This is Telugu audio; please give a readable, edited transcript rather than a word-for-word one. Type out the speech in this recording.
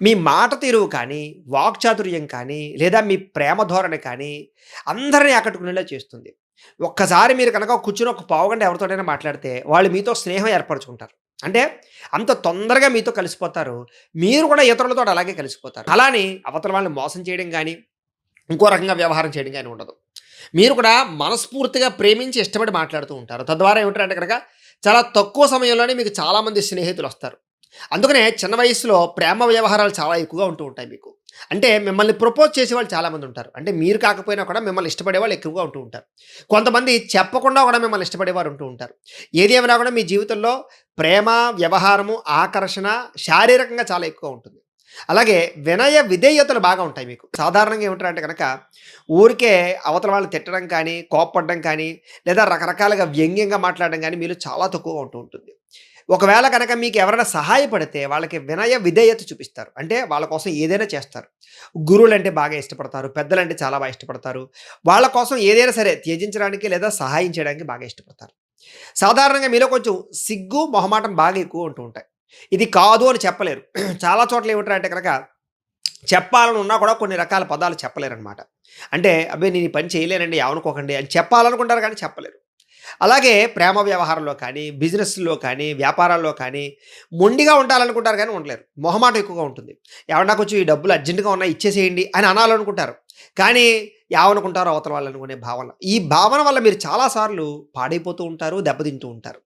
మీ మాట తీరువు కానీ, వాక్చాతుర్యం కానీ, లేదా మీ ప్రేమ ధోరణి కానీ, అందరిని ఆకట్టుకునేలా చేస్తుంది. ఒక్కసారి మీరు కనుక కూర్చొని ఒక పావుగంట ఎవరితోటైనా మాట్లాడితే, వాళ్ళు మీతో స్నేహం ఏర్పరచుకుంటారు. అంటే అంత తొందరగా మీతో కలిసిపోతారు. మీరు కూడా ఇతరులతోటి అలాగే కలిసిపోతారు. అలా అని అవతల వాళ్ళని మోసం చేయడం గాని, ఇంకో రకంగా వ్యవహారం చేయడం గాని ఉండదు. మీరు కూడా మనస్ఫూర్తిగా ప్రేమించి ఇష్టపడి మాట్లాడుతూ ఉంటారు. తద్వారా ఏమిటంటే గనక చాలా తక్కువ సమయంలోనే మీకు చాలామంది స్నేహితులొస్తారు. అందుకనే చిన్న వయస్సులో ప్రేమ వ్యవహారాలు చాలా ఎక్కువగా ఉంటూ ఉంటాయి మీకు. అంటే మిమ్మల్ని ప్రపోజ్ చేసేవాళ్ళు చాలామంది ఉంటారు. అంటే మీరు కాకపోయినా కూడా మిమ్మల్ని ఇష్టపడేవాళ్ళు ఎక్కువగా ఉంటూ ఉంటారు. కొంతమంది చెప్పకుండా కూడా మిమ్మల్ని ఇష్టపడేవారు ఉంటూ ఉంటారు. ఏది ఏమైనా కూడా మీ జీవితంలో ప్రేమ, వ్యవహారము, ఆకర్షణ శారీరకంగా చాలా ఎక్కువ ఉంటుంది. అలాగే వినయ విధేయతలు బాగా ఉంటాయి మీకు. సాధారణంగా ఏమిటంటే గనక ఊరికే అవతల వాళ్ళని తిట్టడం కానీ, కోప్పడడం కానీ, లేదా రకరకాలుగా వ్యంగ్యంగా మాట్లాడడం గానీ మీలో చాలా తక్కువగా ఉంటూ ఉంటుంది. ఒకవేళ గనక మీకు ఎవరైనా సహాయపడితే వాళ్ళకి వినయ విధేయత చూపిస్తారు. అంటే వాళ్ళ కోసం ఏదైనా చేస్తారు. గురువులంటే బాగా ఇష్టపడతారు. పెద్దలంటే చాలా బాగా ఇష్టపడతారు. వాళ్ళ కోసం ఏదైనా సరే త్యజించడానికి లేదా సహాయం చేయడానికి బాగా ఇష్టపడతారు. సాధారణంగా మీలో కొంచెం సిగ్గు, మొహమాటం బాగా ఎక్కువ ఉంటూ ఉంటాయి. ఇది కాదు అని చెప్పలేరు. చాలా చోట్ల ఏమిటంటే గనక చెప్పాలని ఉన్నా కూడా కొన్ని రకాల పదాలు చెప్పలేరనమాట. అంటే అబ్బే! నేను ఈ పని చేయలేనండి ఏమనుకోకండి అని చెప్పాలనుకుంటారు కానీ చెప్పలేరు. అలాగే ప్రేమ వ్యవహారంలో కానీ, బిజినెస్‌లో కానీ, వ్యాపారాల్లో కానీ మొండిగా ఉండాలనుకుంటారు కానీ ఉండలేరు. మొహమాటం ఎక్కువగా ఉంటుంది. ఏవండీ కొంచెం ఈ డబ్బులు అర్జెంట్‌గా ఉన్నాయి ఇచ్చేసేయండి అని అనాలనుకుంటారు. కానీ ఏమనుకుంటారో అవతల వాళ్ళు అనుకునే భావన. ఈ భావన వల్ల మీరు చాలా సార్లు పాడైపోతూ ఉంటారు, దెబ్బతింటూ ఉంటారు.